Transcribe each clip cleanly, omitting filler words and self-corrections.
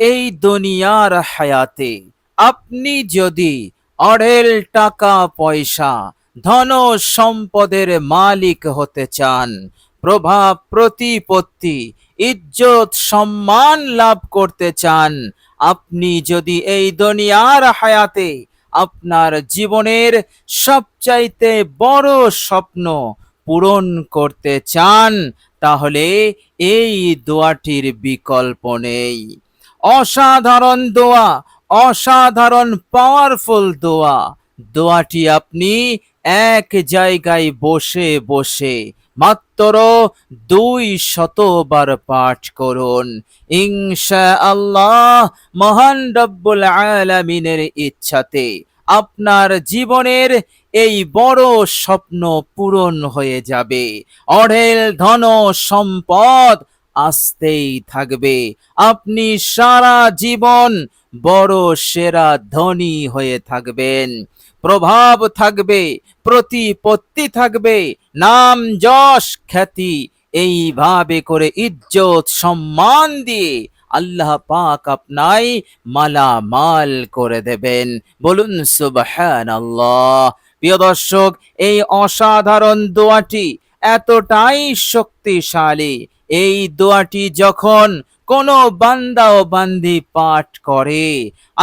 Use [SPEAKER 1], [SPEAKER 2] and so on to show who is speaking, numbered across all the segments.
[SPEAKER 1] এই দুনিয়ার হায়াতে আপনি যদি অঢেল টাকা পয়সা ধন সম্পদের মালিক হতে চান, প্রভাব প্রতিপত্তি ইজ্জত সম্মান লাভ করতে চান, আপনি যদি এই দুনিয়ার হায়াতে আপনার জীবনের সবচাইতে বড় স্বপ্ন পূরণ করতে চান, তাহলে এই দোয়াটির বিকল্প নেই। অসাধারণ দোয়া, অসাধারণ পাওয়ারফুল দোয়া। দোয়াটি আপনি এক জায়গায় বসে বসে মাত্র 200 বার পাঠ করুন। ইনশাআল্লাহ মহান রব্বুল আলামিনের ইচ্ছাতে আপনার জীবনের এই বড় স্বপ্ন পূরণ হয়ে যাবে। অঢেল ধন সম্পদ আসতেই থাকবে। আপনি সারা জীবন বড় সেরা ধনী হয়ে থাকবেন। প্রভাব থাকবে, প্রতিপত্তি থাকবে, নাম যশ খ্যাতি এইভাবে করে ইজ্জত সম্মান দিয়ে আল্লাহ পাক আপনায় মালামাল করে দেবেন। বলুন সুবহানাল্লাহ। প্রিয় দর্শক, এই অসাধারণ দোয়াটি এতটাই শক্তিশালী, এই দোয়াটি যখন কোন বান্দা ও বান্দি পাঠ করে,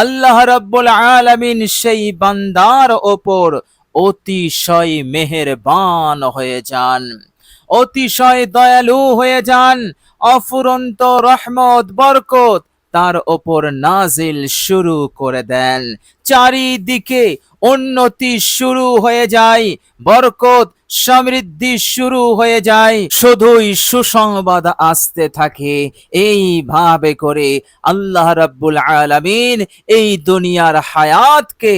[SPEAKER 1] আল্লাহ রাব্বুল আলামিন সেই বান্দার ওপর অতিশয় মেহেরবান হয়ে যান, অতিশয় দয়ালু হয়ে যান। অফুরন্ত রহমত বরকত তার ওপর নাজিল শুরু করে দেন। চারিদিকে উন্নতি শুরু হয়ে যায়, বরকত সমৃদ্ধি শুরু হয়ে যায়, শুধুই সুসংবাদ আসতে থাকে। এইভাবে করে আল্লাহ রাব্বুল আলামিন এই দুনিয়ার হায়াতকে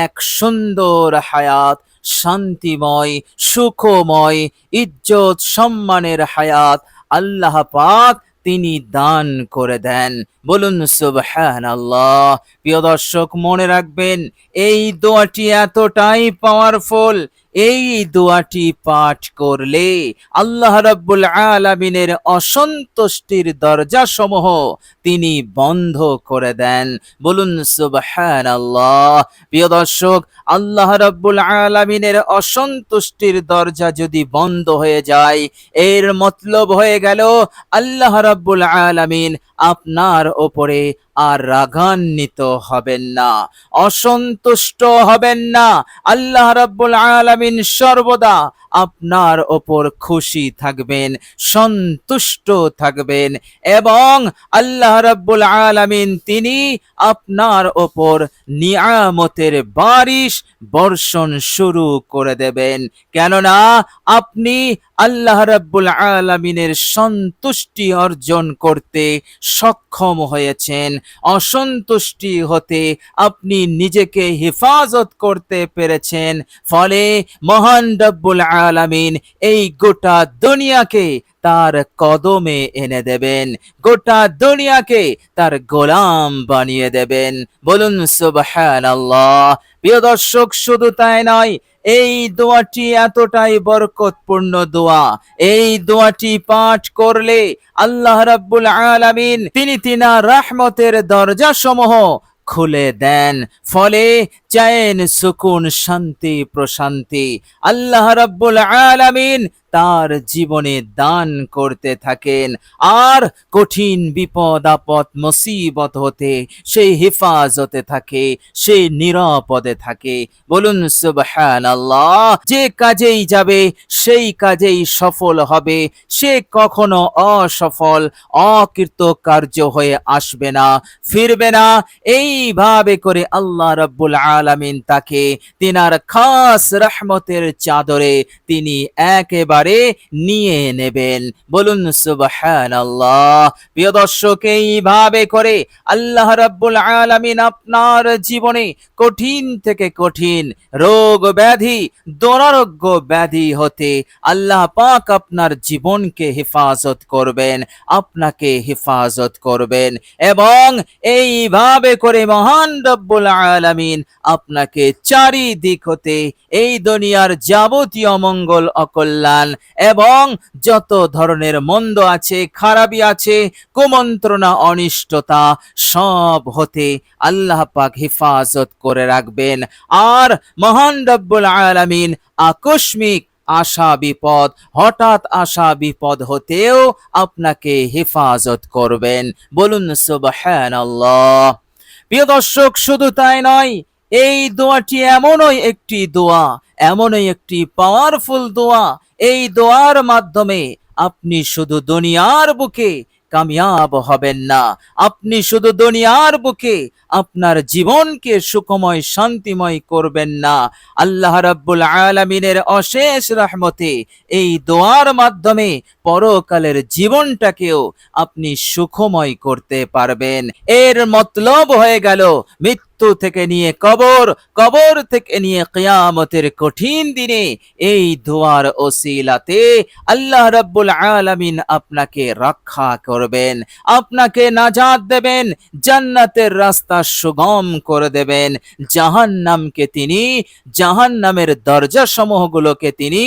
[SPEAKER 1] এক সুন্দর হায়াত, শান্তিময়, সুখময়, ইজ্জত সম্মানের হায়াত আল্লাহ পাক তিনি দান করে দেন। বলুন সুবহানাল্লাহ। প্রিয় দর্শক, মনে রাখবেন এই দোয়াটি এতটাই পাওয়ারফুল, এই দোয়াটি পাঠ করলে আল্লাহ রাব্বুল আলামিনের অসন্তুষ্টির দরজা সমূহ তিনি বন্ধ করে দেন। বলুন সুবহানাল্লাহ। প্রিয় দর্শক, আল্লাহ রাব্বুল আলামিনের অসন্তুষ্টির দরজা যদি বন্ধ হয়ে যায়, এর মতলব হয়ে গেল আল্লাহ রাব্বুল আলামিন আপনার ওপরে আর রাগান্বিত হবেন না, অসন্তুষ্ট হবেন না। আল্লাহ রাব্বুল আলামিন সর্বদা আপনার ওপর খুশি থাকবেন, সন্তুষ্ট থাকবেন, এবং আল্লাহ রাব্বুল আলামিন তিনি আপনার ওপর নিয়ামতের বারিশ বর্ষণ শুরু করে দেবেন। কেননা আপনি আল্লাহ রাব্বুল আলামিনের সন্তুষ্টি অর্জন করতে সক্ষম হয়েছেন। অসন্তুষ্টি হতে আপনি নিজেকে হেফাজত করতে পেরেছেন। ফলে মহান রব্বুল আলামিন এই গোটা দুনিয়াকে তার কদমে এনে দেবেন, গোটা দুনিয়াকে তার গোলাম বানিয়ে দেবেন। বলুন সুবহানাল্লাহ। প্রিয় দর্শক, শুধু তাই নয়, এই দোয়াটি এতটাই বরকতপূর্ণ দোয়া, এই দোয়াটি পাঠ করলে আল্লাহ রাব্বুল আলামিন তিনি তিনার রহমতের দরজা সমূহ খুলে দেন। ফলে চैन সুকুন শান্তি প্রশান্তি আল্লাহ রাব্বুল আলামিন তার জীবনে দান করতে থাকেন। আর কঠিন বিপদ আপদ মুসিবত হতে সেই হেফাজতে থাকে, সেই নিরাপদে থাকে। বলুন সুবহানাল্লাহ। যে কাজেই যাবে সেই কাজেই সফল হবে, সে কখনো অসফল অকৃতকার্য হয়ে আসবে না, ফিরবে না। এইভাবে করে আল্লাহ রাব্বুল আলামিন তাকে তিনার খাস রহমতের চাদরে তিনি একেবারে নিয়ে নেবেন। বলুন সুবহানাল্লাহ। প্রিয় দর্শক, এইভাবে করে আল্লাহ রাব্বুল আলামিন আপনার জীবনে কঠিন থেকে কঠিন রোগ ব্যাধি, দুরারোগ্য ব্যাধি হতে আল্লাহ পাক আপনার জীবনকে হেফাজত করবেন, আপনাকে হেফাজত করবেন, এবং এইভাবে করে মহান রব্বুল আলামিন আপনাকে চারিদিক হতে এই দুনিয়ার যাবতীয় মঙ্গল অকল্যাণ এবং যত ধরনের মন্দ আছে, খারাপি আছে, কুমন্ত্রণা, অনিষ্টতা সব হতে আল্লাহ পাক হেফাজত করে রাখবেন। আর মহান রব্বুল আলামিন আকস্মিক আশা বিপদ, হঠাৎ আসা বিপদ হতেও আপনাকে হেফাজত করবেন। বলুন সুবহানাল্লাহ। প্রিয় দর্শক, শুধু তাই নয়, এই দোয়াটি এমনই একটি দোয়া, এমনই একটি পাওয়ারফুল দোয়া, এই দোয়ার মাধ্যমে আপনি শুধু দুনিয়ার বুকে কামিয়াব হবেন না, আপনি শুধু দুনিয়ার বুকে আপনার জীবনকে সুখময় শান্তিময় করবেন না, আল্লাহ রাব্বুল আলামিনের অশেষ রহমতে এই দোয়ার মাধ্যমে পরকালের জীবনটাকেও আপনি সুখময় করতে পারবেন। এর মতলব হয়ে গেল মৃত্যু থেকে নিয়ে কবর, কবর থেকে নিয়ে কিয়ামতের কঠিন দিনে এই দোয়ার ওসিলাতে আল্লাহ রাব্বুল আলামিন আপনাকে রক্ষা করবেন, আপনাকে নাজাত দেবেন, জান্নাতের রাস্তা সুগম করে দেবেন, জাহান্নামকে তিনি, জাহান্নামের দরজা সমূহগুলোকে তিনি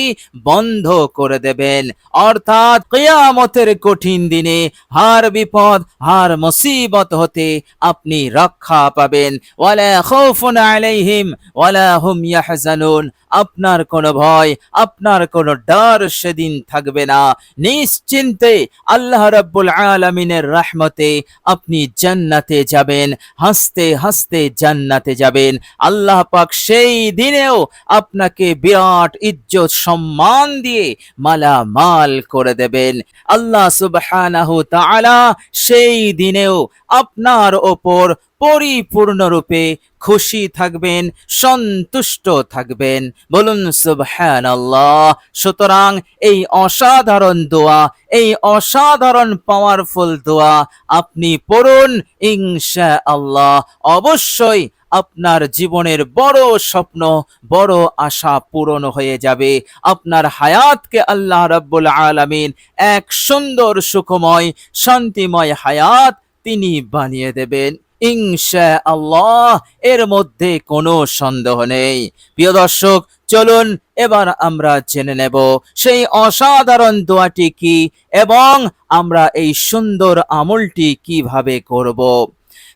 [SPEAKER 1] বন্ধ করে দেবেন। অর্থাৎ কিয়ামতের কঠিন দিনে হার বিপদ, হার মুসিবত হতে আপনি রক্ষা পাবেন। ওয়ালা খাউফুন আলাইহিম ওয়ালা হুম ইয়াহজানুন, আপনার কোনো ভয়, আপনার কোনো ডর সেদিন থাকবে না। নিশ্চিন্তে আল্লাহ রাব্বুল আলামিনের রহমতে আপনি জান্নাতে যাবেন, হাসতে হাসতে জান্নাতে যাবেন। আল্লাহ পাক সেই দিনেও আপনাকে বিরাট ইজ্জত সম্মান দিয়ে মালামাল করে দেবেন। আল্লাহ সুবহানাহু তাআলা সেই দিনেও আপনার ওপর পরিপূর্ণরূপে খুশি থাকবেন, সন্তুষ্ট থাকবেন। বলুন সুবহানাল্লাহ। সুতরাং এই অসাধারণ দোয়া, এই অসাধারণ পাওয়ারফুল দোয়া আপনি পড়ুন, ইনশাআল্লাহ অবশ্যই আপনার জীবনের বড় স্বপ্ন, বড় আশা পূরণ হয়ে যাবে। আপনার হায়াতকে আল্লাহ রাব্বুল আলামিন এক সুন্দর সুখময় শান্তিময় হায়াত তিনি বানিয়ে দেবেন ইনশাআল্লাহ, এর মধ্যে কোনো সন্দেহ নেই। প্রিয় দর্শক, চলুন এবার আমরা জেনে নেব সেই অসাধারণ দোয়াটি কি এবং আমরা এই সুন্দর আমলটি কিভাবে করব।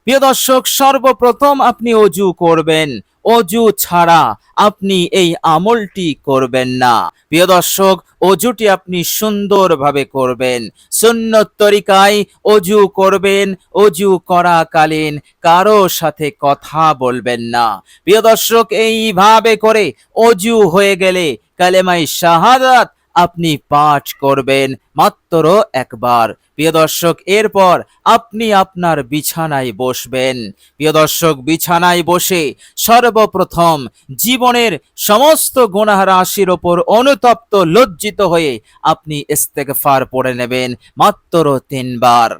[SPEAKER 1] প্রিয় দর্শক, সর্বপ্রথম আপনি অজু করবেন, অজু ছাড়া আপনি এই আমলটি করবেন না। প্রিয় দর্শক, অজুটি আপনি সুন্দরভাবে করবেন, সুন্নত তরিকায় অজু করবেন। অজু করাকালীন কারো সাথে কথা বলবেন না। প্রিয় দর্শক, এইভাবে করে অজু হয়ে গেলে কালেমায়ে শাহাদাত আপনি পাঠ করবেন মাত্র একবার। প্রিয় দর্শক, এরপর আপনি আপনার বিছানায় বসবেন। প্রিয় দর্শক, বিছানায় বসে সর্বপ্রথম জীবনের সমস্ত গুনাহ রাশির ওপর অনুতপ্ত লজ্জিত হয়ে আপনি ইস্তেগফার পড়ে নেবেন মাত্র 3 বার।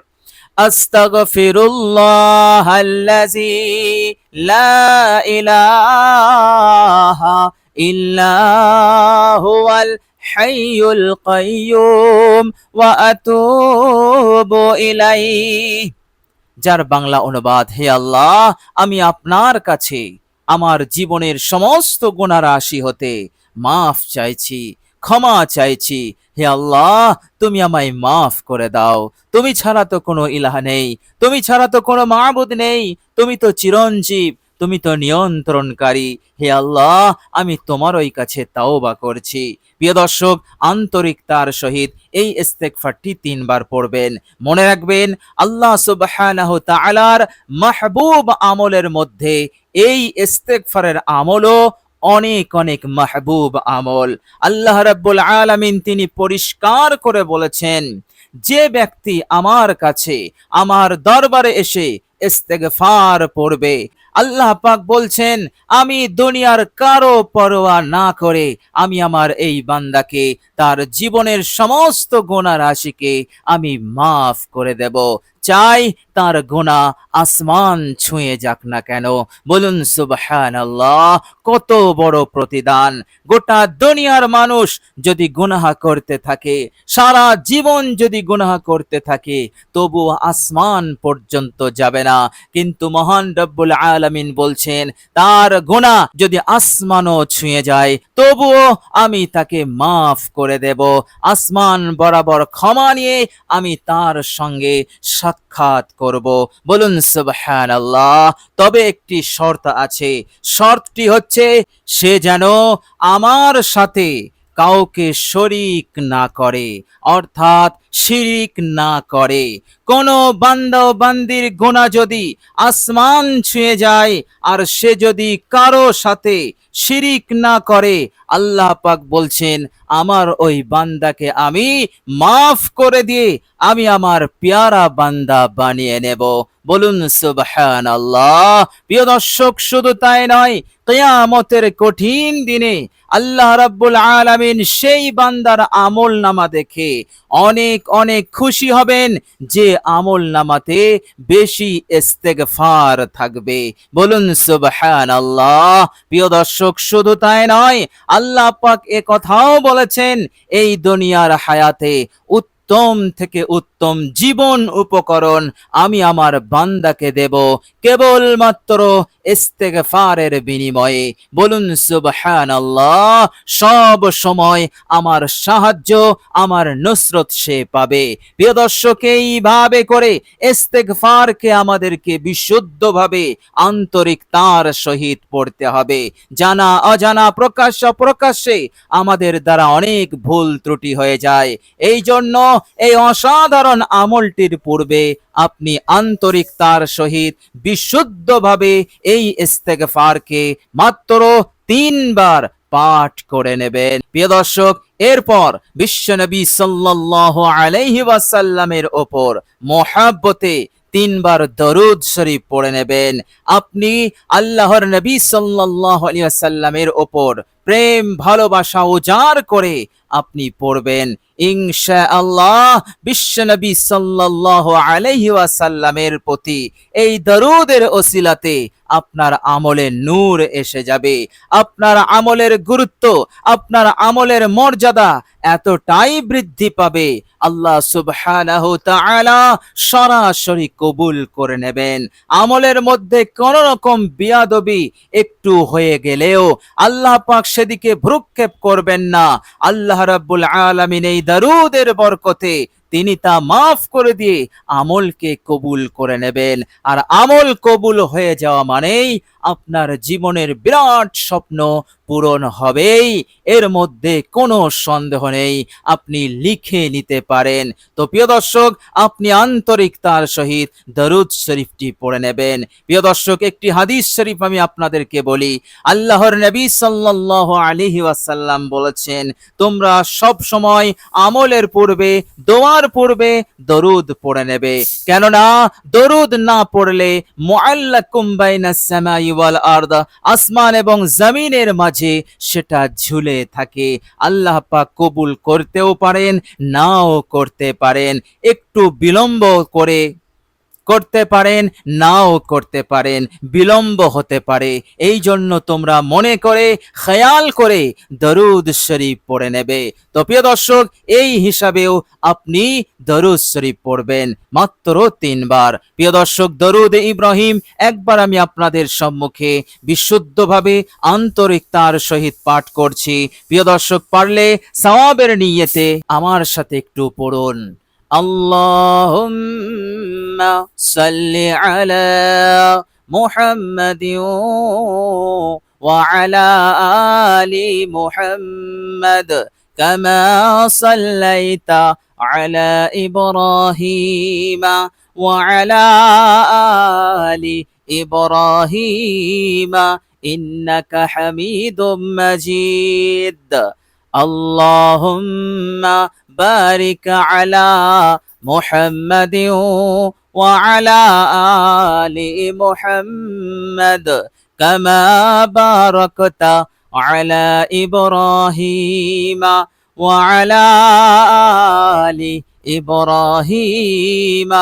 [SPEAKER 1] আস্তাগফিরুল্লাহাল্লাযী লা ইলাহা ইল্লা হুয়াল হাইয়ুল কাইয়্যুম ওয়া আতুবু ইলাইহি। যার বাংলা অনুবাদ: হে আল্লাহ, আমি আপনার কাছে আমার জীবনের সমস্ত গুনাহ রাশি হতে মাফ চাইছি, ক্ষমা চাইছি। হে আল্লাহ, তুমি আমায় মাফ করে দাও। তুমি ছাড়া তো কোনো ইলাহ নেই, তুমি ছাড়া তো কোনো মাবুদ নেই, তুমি তো চিরঞ্জীব, তুমি তো নিয়ন্ত্রণকারী। হে আল্লাহ, আমি তোমারই কাছে তাওবা করছি। প্রিয় দর্শক, আন্তরিকতার সহিত এই ইস্তেগফারটি 3 বার পড়বেন। মনে রাখবেন, আল্লাহ সুবহানাহু তাআলার মাহবুব আমলের মধ্যে এই ইস্তেগফারের আমলও অনেক অনেক মাহবুব আমল। আল্লাহ রাব্বুল আলামিন তিনি পরিষ্কার করে বলেছেন, যে ব্যক্তি আমার কাছে, আমার দরবারে এসে ইস্তেগফার পড়বে, আল্লাহ পাক বলছেন, আমি দুনিয়ার কারো পরোয়া না করে আমি আমার এই বান্দাকে তার জীবনের সমস্ত গুনাহ রাশিকে আমি মাফ করে দেব। চাই তার গুনাহ আসমান ছুঁয়ে যাক না কেন। বলুন সুবহানাল্লাহ, কত বড় প্রতিদান। গোটা দুনিয়ার মানুষ যদি গুনাহ করতে থাকে, সারা জীবন যদি গুনাহ করতে থাকে, তবু আসমান পর্যন্ত যাবে না। কিন্তু মহান রব্বুল আলামিন বলছেন, তার গুনাহ যদি আসমানও ছুঁয়ে যায়, তবুও আমি তাকে মাফ করে দেব। আসমান বরাবর ক্ষমা নিয়ে আমি তার সঙ্গে সাক্ষাৎ করব। বলুন সুবহানাল্লাহ। তবে একটি শর্ত আছে, শর্তটি হচ্ছে সে যেন আমার সাথে কাউকে শরীক না করে, অর্থাৎ শিরিক না করে। কোন বান্দা ও বান্দির গুনাহ যদি আসমান ছুঁয়ে যায় আর সে যদি কারো সাথে শিরিক না করে, আল্লাহ পাক বলছেন আমার ওই বান্দাকে আমি মাফ করে দিয়ে আমি আমার পেয়ারা বান্দা বানিয়ে নেব। বলুন সুবহানাল্লাহ। প্রিয় দর্শক, শুধু তাই নয়, কিয়ামতের কঠিন দিনে আল্লাহ রাব্বুল আলামিন সেই বান্দার আমল নামা দেখে অনেক অনেক খুশি হবেন যে আমল নামাতে বেশি ইস্তেগফার থাকবে। বলুন সুবহানাল্লাহ। প্রিয় দর্শক, শুধু তাই নয়, আল্লাহ পাক এ কথাও বলেছেন এই দুনিয়ার হায়াতে উত্তম থেকে উত্তম জীবন উপকরণ আমি আমার বান্দাকে দেব কেবলমাত্র ইস্তেগফারের বিনিময়ে। বলুন সুবহানাল্লাহ। সব সময় আমার সাহায্য, আমার নুসরত সে পাবে। প্রিয় দর্শক, এইভাবে করে ইস্তেগফারকে আমাদেরকে বিশুদ্ধভাবে আন্তরিকতার সহিত পড়তে হবে। জানা অজানা, প্রকাশ্য প্রকাশ্যে আমাদের দ্বারা অনেক ভুল ত্রুটি হয়ে যায়। এই জন্য এই অসাধারণ আমলটির পূর্বে আপনি আন্তরিকতার সহিত বিশুদ্ধভাবে এই ইস্তেগফারকে মাত্র 3 বার পাঠ করে নেবেন। প্রিয় দর্শক, এরপর বিশ্বনবী সাল্লাল্লাহু আলাইহি ওয়াসাল্লামের ওপর মহব্বতে 3 বার দরুদ শরীফ পড়ে নেবেন। আপনি আল্লাহর নবী সাল্লাল্লাহু আলাইহি ওয়াসাল্লামের ওপর প্রেম ভালোবাসা উজাড় করে আপনি পড়বেন। ইনশাআল্লাহ বিশ্বনবী সাল্লাল্লাহু আলাইহি ওয়াসাল্লামের প্রতি এই দরুদের ওসিলাতে আপনার আমলে নূর এসে যাবে। আপনার আমলের গুরুত্ব, আপনার আমলের মর্যাদা এতটাই বৃদ্ধি পাবে, আল্লাহ সুবহানাহু তাআলা সরাসরি কবুল করে নেবেন। আমলের মধ্যে কোন রকম বিয়াদবি একটু হয়ে গেলেও আল্লাহ পাক সেদিকে ভ্রুক্ষেপ করবেন না। আল্লাহ রাব্বুল আলামিন এই দরুদের বরকতে তিনি তা মাফ করে দিয়ে আমলকে কবুল করে নেবেন। আর আমল কবুল হয়ে যাওয়া মানেই আপনার জীবনের বিরাট স্বপ্ন পূরণ হবেই, এর মধ্যে কোনো সন্দেহ নেই। আপনি লিখে নিতে পারেন। তো প্রিয় দর্শক, আপনি আন্তরিকতার সহিত দরুদ শরীফটি পড়ে নেবেন। প্রিয় দর্শক, একটি হাদিস শরীফ আমি আপনাদেরকে বলি। আল্লাহর নবী সাল্লাল্লাহু আলাইহি ওয়াসাল্লাম বলেছেন, তোমরা সব সময় আমলের পূর্বে, দোয়ার পূর্বে দরুদ পড়ে নেবে। কেননা দরুদ না পড়লে মুআল্লাকুম বাইনাস সামাই ওয়াল আরদ, আসমান এবং জমিনের মাঝে সেটা ঝুলে থাকে। আল্লাহ পাক কবুল করতেও পারেন, নাও করতে পারেন। একটু বিলম্ব করতে পারেন, নাও করতে পারেন, বিলম্ব হতে পারে। এই জন্য তোমরা মনে করে, খেয়াল করে দরুদ শরীফ পড়ে নেবে। তো প্রিয় দর্শক, এই হিসাবেও আপনি দরুদ শরীফ পড়বেন মাত্র 3 বার। প্রিয় দর্শক, দরুদ ইব্রাহিম একবার আমি আপনাদের সম্মুখে বিশুদ্ধভাবে আন্তরিকতার সহিত পাঠ করছি। প্রিয় দর্শক, পারলে সওয়াবের নিয়তে আমার সাথে একটু পড়ুন। আল্লাহুম্মা সাল্লি আলা মুহাম্মাদিন ওয়া আলা আলি মুহাম্মাদ কামা সাল্লাইতা আলা ইব্রাহিম ওয়া আলা আলি ইব্রাহিম ইন্নাকা হামিদুম মাজিদ। আল্লাহুম্মা বারিক আলা মুহাম্মাদিন ওয়া আলা আলি মুহাম্মাদ কামা বারাকতা আলা ইব্রাহিম ওয়া আলা আলি ইব্রাহিম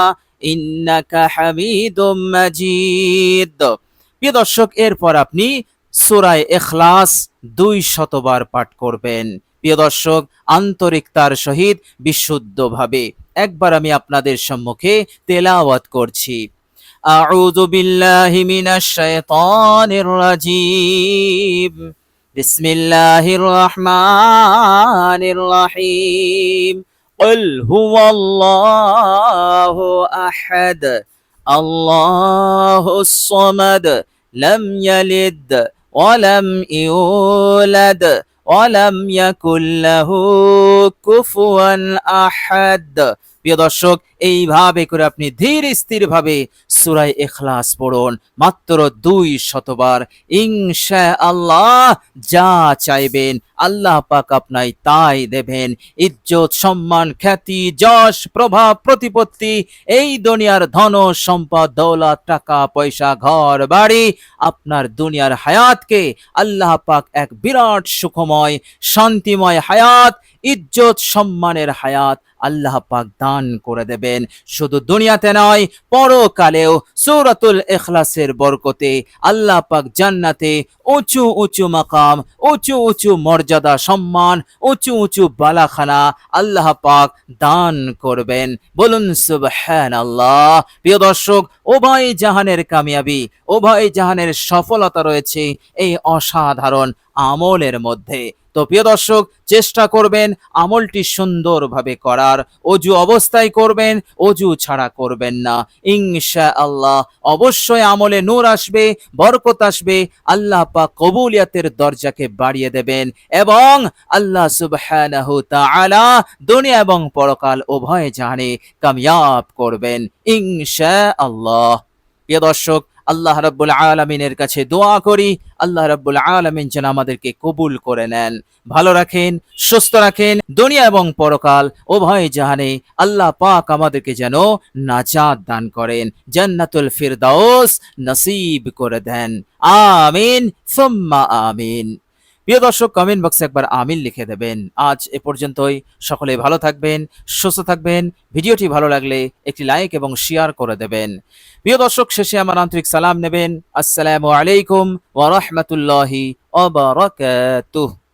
[SPEAKER 1] ইন্নাকা হামিদুম মাজিদ। প্রিয় দর্শক, এরপর আপনি সূরা ইখলাস 200 বার পাঠ করবেন। প্রিয় দর্শক, আন্তরিকতার সহিত বিশুদ্ধভাবে একবার আমি আপনাদের সম্মুখে তেলাওয়াত করছি। আউযু বিল্লাহি মিনাশ শাইতানির রাজীম। বিসমিল্লাহির রহমানির রহিম। قل هو الله أحد الله الصمد لم يلد ولم يولد ولم يكن له كفوا أحد। প্রিয় দর্শক, এইভাবে করে আপনি ধীর স্থির ভাবে সূরা ইখলাস পড়ুন মাত্র 200 বার। ইনশাআল্লাহ যা চাইবেন আল্লাহ পাক আপনাই তাই দেবেন। ইজ্জত, সম্মান, খ্যাতি, যশ, প্রভাব, প্রতিপত্তি, এই দুনিয়ার ধন সম্পদ, দৌলত, টাকা পয়সা, ঘর বাড়ি, আপনার দুনিয়ার হায়াতকে আল্লাহ পাক এক বিরাট সুখময় শান্তিময় হায়াত, ইজ্জত সম্মানের হায়াত আল্লাহ পাক দান করে দেবেন। শুধু দুনিয়াতে নয়, পরকালেও সূরাতুল ইখলাসের বরকতে আল্লাহ পাক জান্নাতে উঁচু উঁচু মাকাম, উঁচু উঁচু মর্যাদা, সম্মান, উঁচু উঁচু বালাখানা আল্লাহ পাক দান করবেন। বলুন সুবহানাল্লাহ। প্রিয় দর্শক, উভয় জাহানের কামিয়াবি, উভয় জাহানের সফলতা রয়েছে এই অসাধারণ আমলের মধ্যে। তো প্রিয় দর্শক, চেষ্টা করবেন আমলটি সুন্দরভাবে করার। অজু অবস্থায় করবেন, অজু ছাড়া করবেন না। ইনশাআল্লাহ অবশ্যই আমলে নূর আসবে, বরকত আসবে, আল্লাহ পাক কবুলিয়াতের দরজাকে বাড়িয়ে দেবেন এবং আল্লাহ সুবহানাহু তাআলা দুনিয়া এবং পরকাল উভয় জাহানে কামিয়াব করবেন ইনশাআল্লাহ। প্রিয় দর্শক, আল্লাহ রাব্বুল আলামিনের কাছে দোয়া করি আল্লাহ রাব্বুল আলামিন যেন আমাদেরকে কবুল করে নেন, ভালো রাখেন, সুস্থ রাখেন, দুনিয়া এবং পরকাল উভয় জাহানে আল্লাহ পাক আমাদেরকে যেন নাজাত দান করেন, জান্নাতুল ফিরদাউস নসিব করে দেন। আমিন সুম্মা আমিন। প্রিয় দর্শক, কমেন্ট বক্সে একবার আমিন লিখে দেবেন। আজ এ পর্যন্তই। সকলে ভালো থাকবেন, সুস্থ থাকবেন। ভিডিওটি ভালো লাগলে একটি লাইক এবং শেয়ার করে দেবেন। প্রিয় দর্শক, শেষে আমার আন্তরিক সালাম নেবেন। আসসালামু আলাইকুম ওয়া রাহমাতুল্লাহি ওয়া বারাকাতুহু।